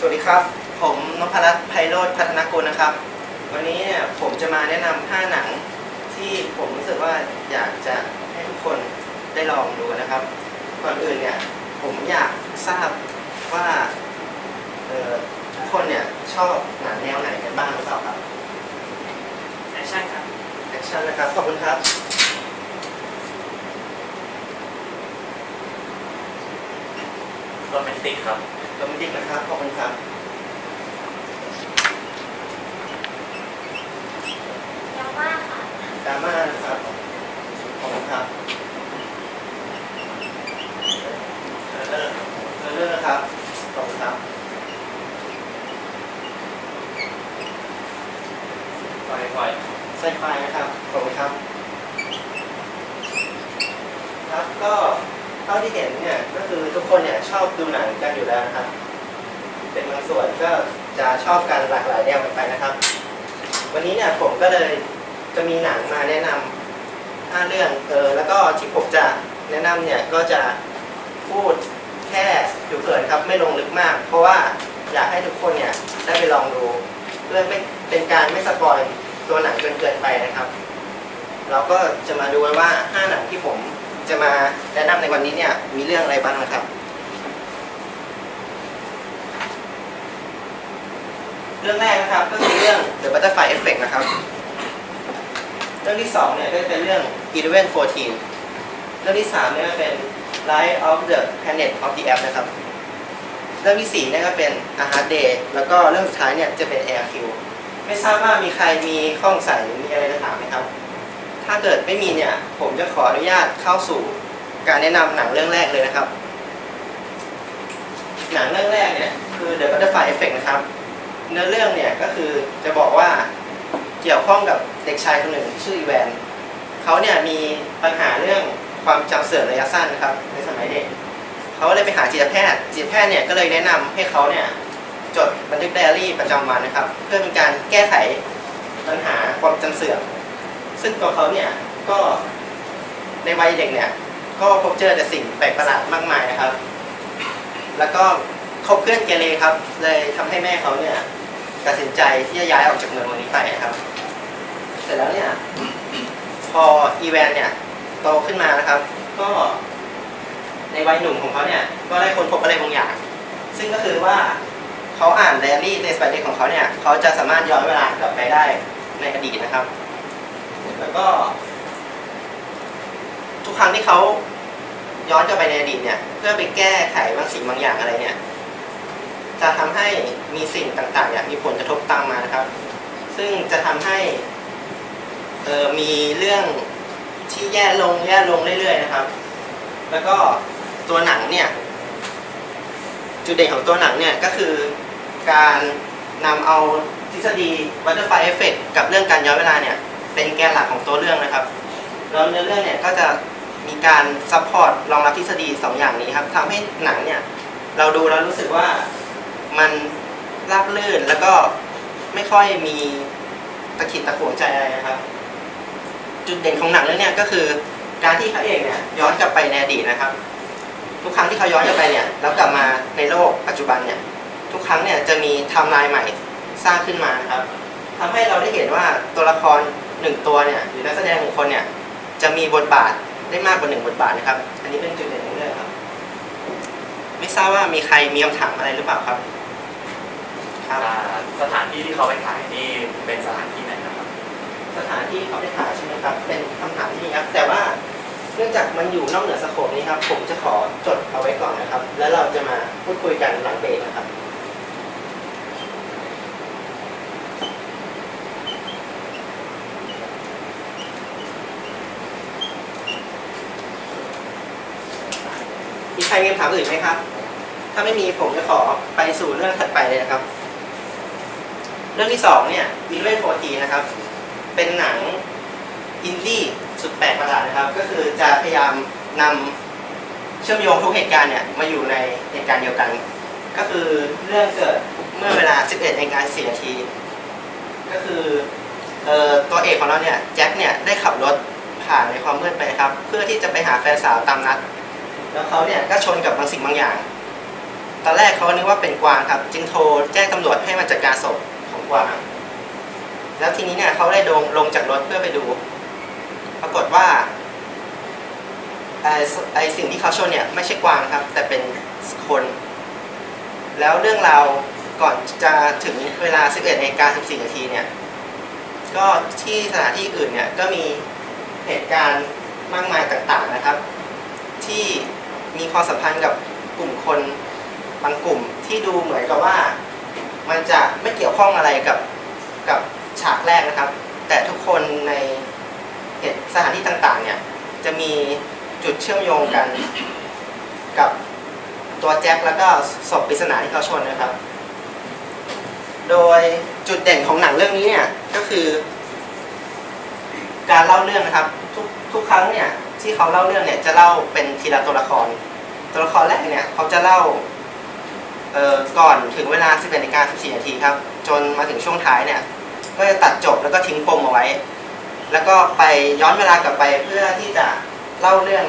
วัสดีครับผมนพรัตน์ไพโรจน์พัฒนกุลนะครับวันนี้เนี่ยผมจะมาแนะนำ5หนังที่ผมรู้สึกว่าอยากจะให้ทุกคนได้ลองดูนะครับก่อนอื่นเนี่ยผมอยากทราบว่าทุกคนเนี่ยชอบหนังแนวไหนกันบ้างหรือเปล่าครับแอคชั่นครับแอคชั่นนะครับขอบคุณครับโรแมนติกครับโรแมนติกนะครับขอบคุณครับดราม่าค่ะดราม่านะครับขอบคุณครับเรื่องนะครับขอบคุณครับไฟไซไฟนะครับขอบคุณครับครับก็เท่าที่เห็นเนี่ยก็คือทุกคนเนี่ยชอบดูหนังกันอยู่แล้วนะครับเป็นบางส่วนก็จะชอบกันหลากหลายแนวกันไปนะครับวันนี้เนี่ยผมก็เลยจะมีหนังมาแนะนำ5เรื่องแล้วก็ที่ผมจะแนะนำเนี่ยก็จะพูดแค่ผิวเผินครับไม่ลงลึกมากเพราะว่าอยากให้ทุกคนเนี่ยได้ไปลองดูเพื่อไม่เป็นการไม่สปอยตัวหนังจนเกินไปนะครับเราก็จะมาดูว่า5หนังที่ผมจะมาแนะนำในวันนี้เนี่ยมีเรื่องอะไรบ้างนะครับเรื่องแรกนะครับก็คือเรื่อง The Butterfly Effect นะครับเรื่องที่2เนี่ยก็เป็นเรื่อง 1114 เรื่องที่3เนี่ยก็เป็น Light of the Planet of the Apps นะครับเรื่องที่4เนี่ยก็เป็น A Hard Day แล้วก็เรื่องสุดท้ายเนี่ยจะเป็น ARQ ไม่ทราบว่ามีใครมีข้อสงสัยหรือมีอะไรจะถามไหมครับถ้าเกิดไม่มีเนี่ยผมจะขออนุญาตเข้าสู่การแนะนำหนังเรื่องแรกเลยนะครับหนังเรื่องแรกเนี่ยคือ The Butterfly Effect นะครับเนื้อเรื่องเนี่ยก็คือจะบอกว่าเกี่ยวข้องกับเด็กชายคนหนึ่งชื่ออีแวนเขาเนี่ยมีปัญหาเรื่องความจำเสื่อมระยะสั้นนะครับในสมัยเด็กเขาเลยไปหาจิตแพทย์เนี่ยก็เลยแนะนำให้เขาเนี่ยจดบันทึกไดอารี่ประจำวันนะครับเพื่อเป็นการแก้ไขปัญหาความจำเสื่อมซึ่งตัวเขาเนี่ยก็ในวัยเด็กเนี่ยก็พบเจอแต่สิ่งแปลกประหลาดมากมายนะครับแล้วก็คบเพื่อนเกเรครับเลยทำให้แม่เขาเนี่ยตัดสินใจที่จะย้ายออกจากเมืองนี้ไปนะครับเสร็จแล้วเนี่ยพออีแวนเนี่ยโตขึ้นมานะครับก็ในวัยหนุ่มของเขาเนี่ยก็ได้ค้นพบอะไรบางอย่างซึ่งก็คือว่าเขาอ่านไดอารี่ในสมัยเด็กของเขาเนี่ยเขาจะสามารถย้อนเวลากลับไปได้ในอดีตนะครับแล้วก็ทุกครั้งที่เขาย้อนกลับไปในอดีตเนี่ยเพื่อไปแก้ไขบางสิ่งบางอย่างอะไรเนี่ยจะทำให้มีสิ่งต่างๆเนี่ยมีผลกระทบตามมานะครับซึ่งจะทำให้มีเรื่องที่แย่ลงเรื่อยๆนะครับแล้วก็ตัวหนังเนี่ยจุดเด่นของตัวหนังเนี่ยก็คือการนำเอาทฤษฎี Butterfly Effect กับเรื่องการย้อนเวลาเนี่ยเป็นแกนหลักของตัวเรื่องนะครับแล้วเรื่องเนี่ยก็จะมีการซัพพอร์ตรองรับทฤษฎี2อย่างนี้ครับทำให้หนังเนี่ยเราดูแล้วรู้สึกว่ามันราบรื่นแล้วก็ไม่ค่อยมีตะขิดตะขวงใจอะไรนะครับจุดเด่นของหนังเรื่องนี้ก็คือการที่พระเอกเนี่ยย้อนกลับไปในอดีตนะครับทุกครั้งที่เขาย้อนกลับไปเนี่ยแล้วกลับมาในโลกปัจจุบันเนี่ยทุกครั้งเนี่ยจะมีไทม์ไลน์ใหม่สร้างขึ้นมานะครับทำให้เราได้เห็นว่าตัวละคร1ตัวเนี่ยหรือนักแสดง1คนเนี่ยจะมีบทบาทได้มากกว่า1บทบาทนะครับอันนี้เป็นจุดเด่นของเรื่องครับไม่ทราบว่ามีใครมีคำถามอะไรหรือเปล่าครับสถานที่ที่เขาไปถ่ายนี่เป็นสถานที่ไหนนะครับสถานที่เขาไปถ่ายใช่ไหมครับเป็นคำถามที่ดีครับแต่ว่าเนื่องจากมันอยู่นอกเหนือสโคปนี้ครับผมจะขอจดเอาไว้ก่อนนะครับแล้วเราจะมาพูดคุยกันหลังเบรกนะครับมีใครมีคำถามอื่นไหมครับถ้าไม่มีผมจะขอไปสู่เรื่องถัดไปเลยนะครับเรื่องที่2เนี่ย1114นะครับเป็นหนังอินดี้สุดแปลกประหลาดนะครับก็คือจะพยายามนำเชื่อมโยงทุกเหตุการณ์เนี่ยมาอยู่ในเหตุการณ์เดียวกันก็คือเรื่องเกิดเมื่อเวลา 11:04 นาทีก็คือตัวเอกของเราเนี่ยแจ็คเนี่ยได้ขับรถผ่านในความมืดไปครับเพื่อที่จะไปหาแฟนสาวตามนัดแล้วเขาเนี่ยก็ชนกับบางสิ่งบางอย่าง ตอนแรกเขาก็นึกว่าเป็นกวางครับจึงโทรแจ้งตำรวจให้มาจัดการศพของกวางแล้วทีนี้เนี่ยเขาได้ลงจากรถเพื่อไปดู ปรากฏว่าไอสิ่งที่เขาชนเนี่ยไม่ใช่กวางครับแต่เป็นคน แล้วเรื่องราวก่อนจะถึงเวลา 11:14 นาทีเนี่ยก็ที่สถานที่อื่นเนี่ยก็มีเหตุการณ์มากมายต่างๆนะครับที่มีความสัมพันธ์กับกลุ่มคนบางกลุ่มที่ดูเหมือนกับว่ามันจะไม่เกี่ยวข้องอะไรกับฉากแรกนะครับแต่ทุกคนในสถานที่ต่างๆเนี่ยจะมีจุดเชื่อมโยงกันกับตัวแจ็คแล้วก็ศพปริศนาที่เขาชนนะครับโดยจุดเด่นของหนังเรื่องนี้เนี่ยก็คือการเล่าเรื่องนะครับทุกครั้งเนี่ยที่เขาเล่าเรื่องเนี่ยจะเล่าเป็นทีละตัวละครแรกเนี่ยเขาจะเล่าก่อนถึงเวลา 11:14 นาทีครับจนมาถึงช่วงท้ายเนี่ยก็จะตัดจบแล้วก็ทิ้งปมเอาไว้แล้วก็ไปย้อนเวลากลับไปเพื่อที่จะเล่าเรื่อง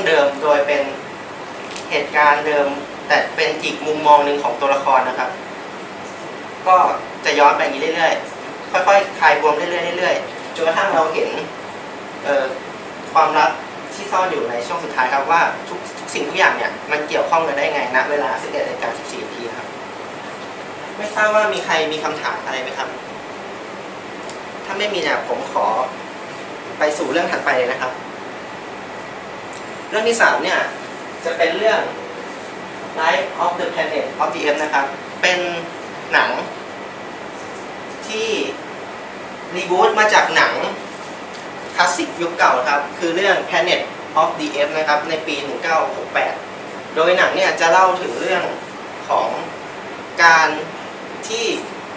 เดิมโดยเป็นเหตุการณ์เดิมแต่เป็นอีกมุมมองหนึ่งของตัวละครนะครับก็จะย้อนไปอย่างนี้เรื่อยๆค่อยๆคลายปมเรื่อยๆจนกระทั่งเราเห็นความลับที่ซ่อนอยู่ในช่วงสุดท้ายครับว่าทุกสิ่งทุกอย่างเนี่ยมันเกี่ยวข้องกันได้ไงณเวลา 11:14 นาทีครับไม่ทราบว่ามีใครมีคำถามอะไรไหมครับถ้าไม่มีเนี่ยผมขอไปสู่เรื่องถัดไปเลยนะครับเรื่องที่ 3เนี่ยจะเป็นเรื่อง Life of the Planet of the Apes นะครับเป็นหนังที่รีบูตมาจากหนังคลาสสิกยุคเก่าครับคือเรื่อง Planet of the Apes นะครับในปี 1968 โดยหนังเนี่ยจะเล่าถึงเรื่องของการที่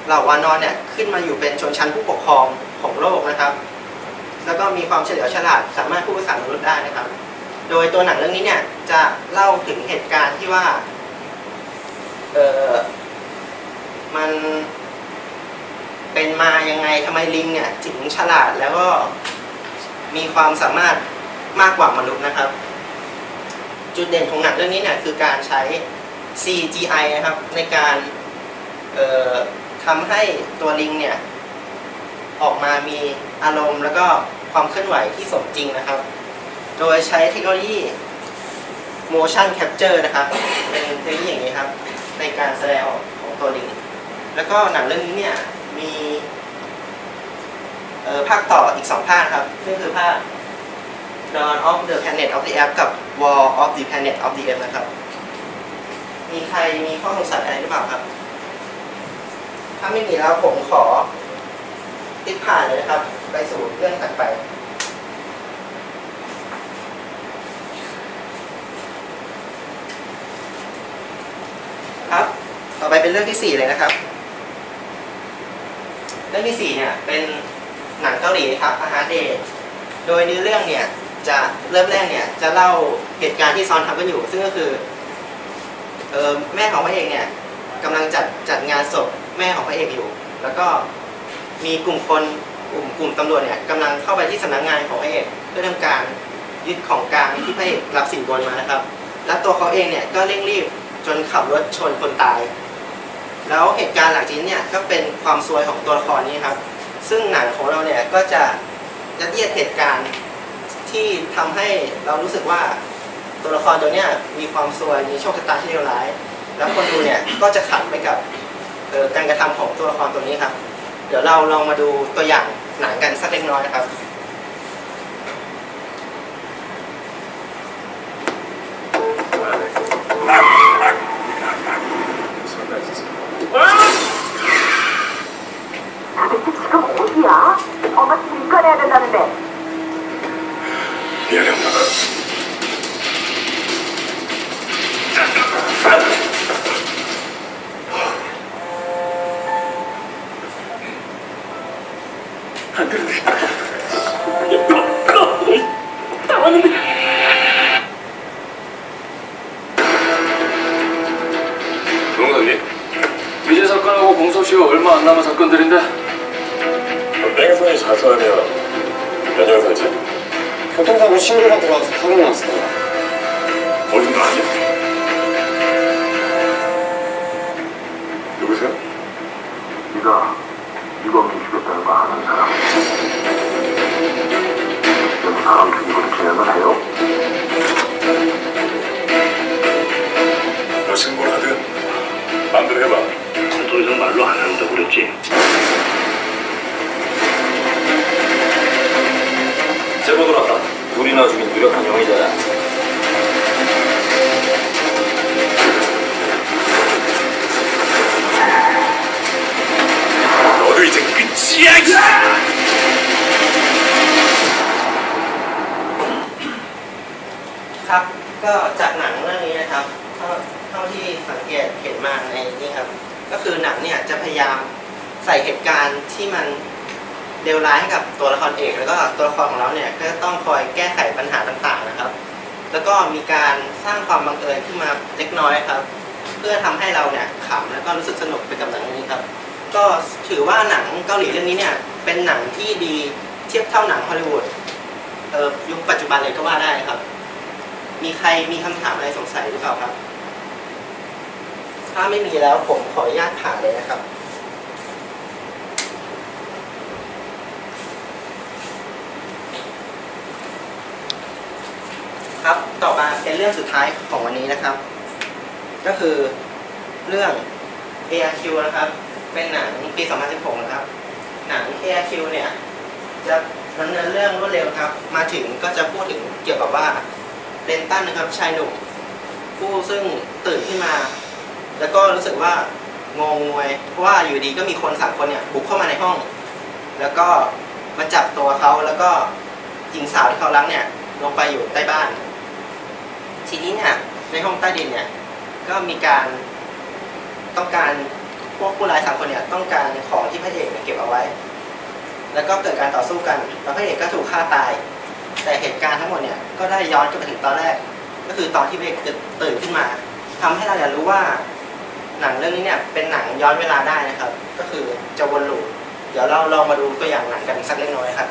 เหล่าวานอนเนี่ยขึ้นมาอยู่เป็นชนชั้นผู้ปกครองของโลกนะครับแล้วก็มีความเฉลียวฉลาดสามารถพูดภาษามนุษย์ได้นะครับโดยตัวหนังเรื่องนี้เนี่ยจะเล่าถึงเหตุการณ์ที่ว่ามันเป็นมายังไงทำไมลิงเนี่ยถึงฉลาดแล้วก็มีความสามารถมากกว่ามนุษย์นะครับจุดเด่นของหนังเรื่องนี้เนี่ยคือการใช้ CGI นะครับในการทำให้ตัวลิงเนี่ยออกมามีอารมณ์แล้วก็ความเคลื่อนไหวที่สมจริงนะครับโดยใช้เทคโนโลยี motion capture นะครับเป็นเทคโนโลยีอย่างนี้ครับในการแสดงออกของตัวลิงแล้วก็หนังเรื่องนี้เนี่ยมีภาคต่ออีก2ภาคครับซึ่งคือภาค Dawn of the Planet of the Apes กับ War of the Planet of the Apes นะครับมีใครมีข้อสงสัยอะไรหรือเปล่าครับถ้าไม่มีแล้วผมขอติดผ่านเลยนะครับไปสู่เรื่องถัดไปครับต่อไปเป็นเรื่องที่4เลยนะครับเรื่องที่4เนี่ยเป็นหนังเกาหลีครับ A Hard Day โดยเนื้อเรื่องเนี่ยจะเริ่มแรกเนี่ยจะเล่าเหตุการณ์ที่ซ้อนทับกันอยู่ซึ่งก็คือแม่ของพระเอกเนี่ยกำลังจัดงานศพแม่ของพระเอกอยู่แล้วก็มีกลุ่มตำรวจเนี่ยกำลังเข้าไปที่สำนักงานของพระเอกเพื่อทำการยึดของกลางที่พระเอกรับสินบนมานะครับและตัวเขาเองเนี่ยก็เร่งรีบจนขับรถชนคนตายแล้วเหตุการณ์หลังจากนี้เนี่ยก็เป็นความซวยของตัวละครนี้ครับซึ่งหนังของเราเนี่ยก็จะยัดเยียดเหตุการณ์ที่ทำให้เรารู้สึกว่าตัวละครตัวเนี้ยมีความซวยมีโชคชะตาที่เลวร้ายแล้วคนดูเนี่ยก็จะขัดไปกับการกระทำของตัวละครตัวนี้ครับเดี๋ยวเราลองมาดูตัวอย่างหนังกันสักเล็กน้อยนะครับ미제 사건하고 공소시효 얼마 안 남은 사건들인데 뺑소니 자수하며 연영설치 교통사고 신고가 들어와서 확인 나왔습니다. 어딘가 아니야? 해봐. 더 이상 말로 안 한다고 그랬지. 제보 들었다. 우리나라 죽인 유력한 용의자야. 너도 이제 끝이야! ครับก็จากหนังเรื่องนี้นะครับเท่าที่สังเกตเห็นมาในนี้ครับก็คือหนังเนี่ยจะพยายามใส่เหตุการณ์ที่มันเลวร้ายให้กับตัวละครเอกแล้วก็ตัวละครของเราเนี่ยก็ต้องคอยแก้ไขปัญหาต่างๆนะครับแล้วก็มีการสร้างความบังเอิญขึ้นมาเล็กน้อยครับเพื่อทำให้เราเนี่ยขำแล้วก็รู้สึกสนุกไปกับหนังเรื่องนี้ครับก็ถือว่าหนังเกาหลีเรื่องนี้เนี่ยเป็นหนังที่ดีเทียบเท่าหนังฮอลลีวูดยุคปัจจุบันเลยก็ว่าได้ครับมีใครมีคำถามอะไรสงสัยหรือเปล่าครับถ้าไม่มีแล้วผมขออนุญาตผ่านเลยนะครับครับต่อมาเป็นเรื่องสุดท้ายของวันนี้นะครับก็คือเรื่อง ARQ นะครับเป็นหนังปี 2016 นะครับหนัง ARQ เนี่ยจะดำเนินเรื่องรวดเร็วครับมาถึงก็จะพูดถึงเกี่ยวกับว่าเรนตันนะครับชายหนุ่มผู้ซึ่งตื่นขึ้นมาแล้วก็รู้สึกว่างงงวยเพราะว่าอยู่ดีก็มีคน3 คนเนี่ยบุกเข้ามาในห้องแล้วก็มาจับตัวเขาแล้วก็หญิงสาวที่เขารักเนี่ยลงไปอยู่ใต้บ้านทีนี้เนี่ยในห้องใต้ดินเนี่ยก็มีการต้องการพวกผู้ร้าย3 คนเนี่ยต้องการของที่พระเอกเนี่ยเก็บเอาไว้แล้วก็เกิดการต่อสู้กันแล้วพระเอกก็ถูกฆ่าตายแต่เหตุการณ์ทั้งหมดเนี่ยก็ได้ย้อนกลับไปถึงตอนแรกก็คือตอนที่พระเอกตื่นขึ้นมาทำให้เราอยากรู้ว่าหนังเรื่องนี้เนี่ยเป็นหนังย้อนเวลาได้นะครับก็คือจะวนลูปเดี๋ยวเราลองมาดูตัวอย่างหนังกันสักเล็กน้อยครับ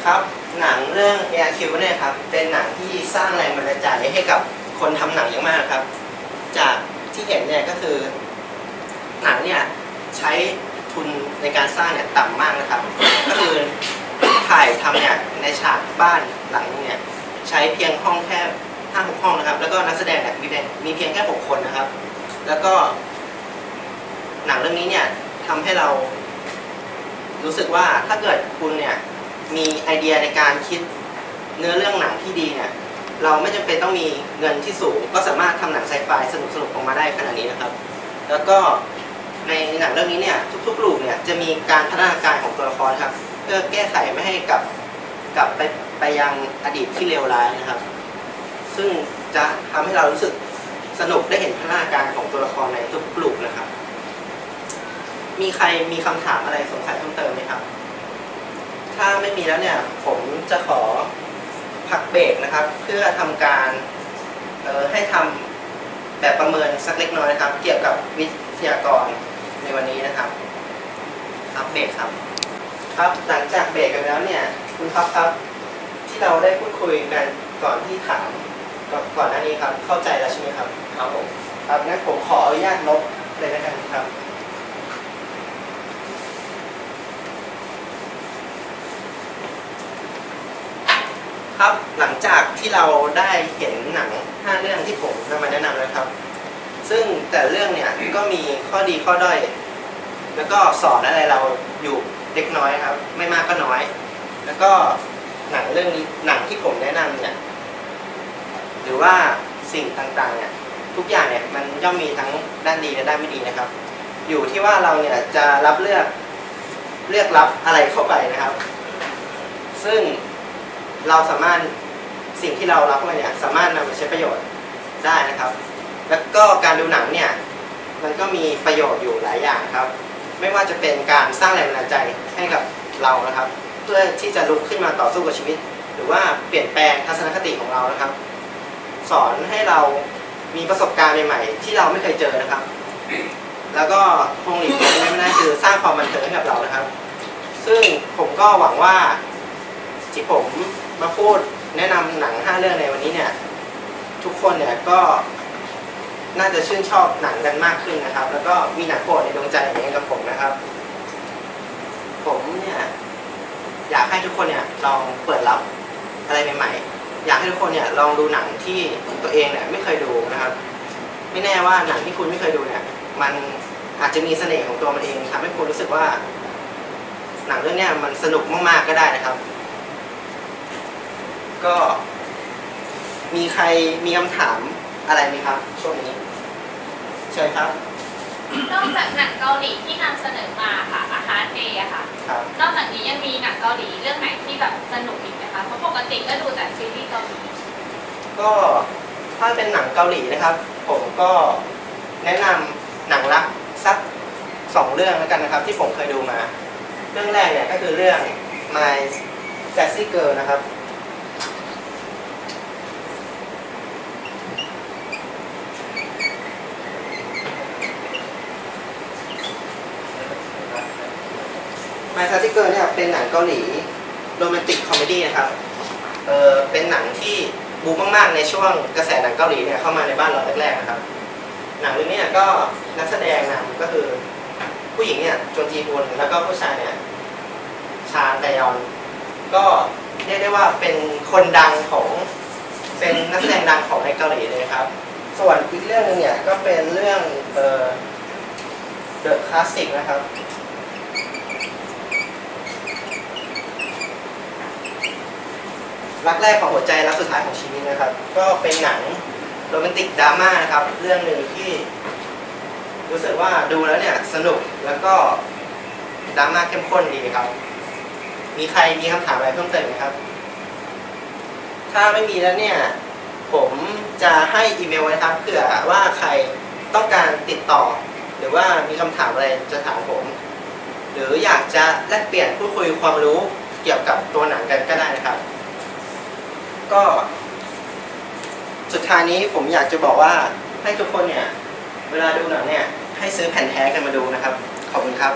ครับหนังเรื่อง ARQ เนี่ยครับเป็นหนังที่สร้างแรงบันดาลใจให้กับคนทำหนังเยอะมากครับจากที่เห็นเนี่ยก็คือหนังเนี่ยใช้ทุนในการสร้างเนี่ยต่ำมากนะครับก็คือถ่ายทำเนี่ยในฉากบ้านหลังเนี่ยใช้เพียงห้องแค่ 5-6 ห้องนะครับแล้วก็นักแสดงเนี่ยมีเพียงแค่6 คนนะครับแล้วก็หนังเรื่องนี้เนี่ยทำให้เรารู้สึกว่าถ้าเกิดคุณเนี่ยมีไอเดียในการคิดเนื้อเรื่องหนังที่ดีเนี่ยเราไม่จำเป็นต้องมีเงินที่สูงก็สามารถทำหนังไซไฟสนุกๆออกมาได้ขนาดนี้นะครับแล้วก็ในหนังเรื่องนี้เนี่ยทุกๆลูปเนี่ยจะมีการพัฒนาการของตัวละครครับเพื่อแก้ไขไม่ให้กลับไปยังอดีตที่เลวร้ายนะครับซึ่งจะทำให้เรารู้สึกสนุกได้เห็นพัฒนาการของตัวละครในทุกๆลูปนะครับมีใครมีคำถามอะไรสงสัยเพิ่มเติมไหมครับถ้าไม่มีแล้วเนี่ยผมจะขอพักเบรกนะครับเพื่อทำการให้ทำแบบประเมินสักเล็กน้อยนะครับเกี่ยวกับวิทยากรในวันนี้นะครับพักเบรกครับครับหลังจากเบรกกันแล้วเนี่ยคุณครับที่ เราได้พูดคุยกันก่อนที่ถามก่อนหน้านี้ครับ เข้าใจแล้วใช่ไหมครับ ครับผม ครับงั้นผมขออนุญาตลบเลยแล้วกันครับ ครับหลังจากที่เราได้เห็นหนัง 5 เรื่องที่ผมนำมาแนะนำแล้วครับ ซึ่งแต่เรื่องเนี่ยก็มีข้อดีข้อด้อย แล้วก็สอนอะไรเราอยู่เล็กน้อยครับ ไม่มากก็น้อย แล้วก็หนังเรื่องนี้หนังที่ผมแนะนำเนี่ยหรือว่าสิ่งต่างๆเนี่ยทุกอย่างเนี่ยมันย่อมมีทั้งด้านดีและด้านไม่ดีนะครับ อยู่ที่ว่าเราเนี่ยจะเลือกรับอะไรเข้าไปนะครับ ซึ่งเราสามารถสิ่งที่เรารับเข้าไปเนี่ยสามารถนำไปใช้ประโยชน์ได้นะครับ แล้วก็การดูหนังเนี่ยมันก็มีประโยชน์อยู่หลายอย่างครับ ไม่ว่าจะเป็นการสร้างแรงบันดาลใจให้กับเรานะครับ เพื่อที่จะลุกขึ้นมาต่อสู้กับชีวิต หรือว่าเปลี่ยนแปลงทัศนคติของเรานะครับ สอนให้เรามีประสบการณ์ใหม่ๆที่เราไม่เคยเจอนะครับ แล้วก็คงหลีกเลี่ยงไม่ได้คือสร้างความบันเทิงให้กับเรานะครับ ซึ่งผมก็หวังว่าที่ผมมาพูดแนะนำหนัง 5 เรื่องในวันนี้เนี่ยทุกคนเนี่ยก็น่าจะชื่นชอบหนังกันมากขึ้นนะครับ แล้วก็มีหนังโปรดในดวงใจอย่างนี้กับผมนะครับ ผมเนี่ยอยากให้ทุกคนเนี่ยลองเปิดรับอะไรใหม่ๆอยากให้ทุกคนเนี่ยลองดูหนังที่ตัวเองเนี่ยไม่เคยดูนะครับ ไม่แน่ว่าหนังที่คุณไม่เคยดูเนี่ยมันอาจจะมีเสน่ห์ของตัวมันเองทำให้คุณรู้สึกว่าหนังเรื่องเนี้ยมันสนุกมากๆก็ได้นะครับ ก็มีใครมีคำถามอะไรไหมครับช่วงนี้เชิญครับ นอกจากหนังเกาหลีที่นำเสนอมาค่ะอาหารเดย์ค่ะ ครับ นอกจากนี้ยังมีหนังเกาหลีเรื่องไหนที่แบบสนุกอีกไหมคะเพราะปกติก็ดูแต่ซีรีส์เกาหลี ก็ถ้าเป็นหนังเกาหลีนะครับ ผมก็แนะนำหนังรักสัก 2 เรื่องแล้วกันนะครับ ที่ผมเคยดูมา เรื่องแรกเนี่ยก็คือเรื่อง My Sassy Girl นะครับMy Sassy Girl เนี่ยเป็นหนังเกาหลีโรแมนติกคอมเมดี้นะครับ เป็นหนังที่บูมมากๆในช่วงกระแสหนังเกาหลีเนี่ยเข้ามาในบ้านเราแรกๆนะครับ หนังเรื่องนี้ก็นักแสดงนำก็คือผู้หญิงเนี่ยจงจีฮุนแล้วก็ผู้ชายเนี่ยชาแตยอน ก็เรียกได้ว่าเป็นคนดังของเป็นนักแสดงดังของในเกาหลีเลยครับ ส่วนอีกเรื่องนึงเนี่ยก็เป็นเรื่องThe Classic นะครับรักแรกของหัวใจรักสุดท้ายของชีวิตนะครับ ก็เป็นหนังโรแมนติกดราม่านะครับ เรื่องหนึ่งที่รู้สึกว่าดูแล้วเนี่ยสนุกแล้วก็ดราม่าเข้มข้นดีครับ มีใครมีคำถามอะไรเพิ่มเติมไหมครับ ถ้าไม่มีแล้วเนี่ยผมจะให้อีเมลไว้นะครับเผื่อว่าใครต้องการติดต่อ หรือว่ามีคำถามอะไรจะถามผม หรืออยากจะแลกเปลี่ยนพูดคุยความรู้เกี่ยวกับตัวหนังกันก็ได้นะครับ ก็สุดท้ายนี้ผมอยากจะบอกว่าให้ทุกคนเนี่ยเวลาดูหนังเนี่ยให้ซื้อแผ่นแท้กันมาดูนะครับขอบคุณครับ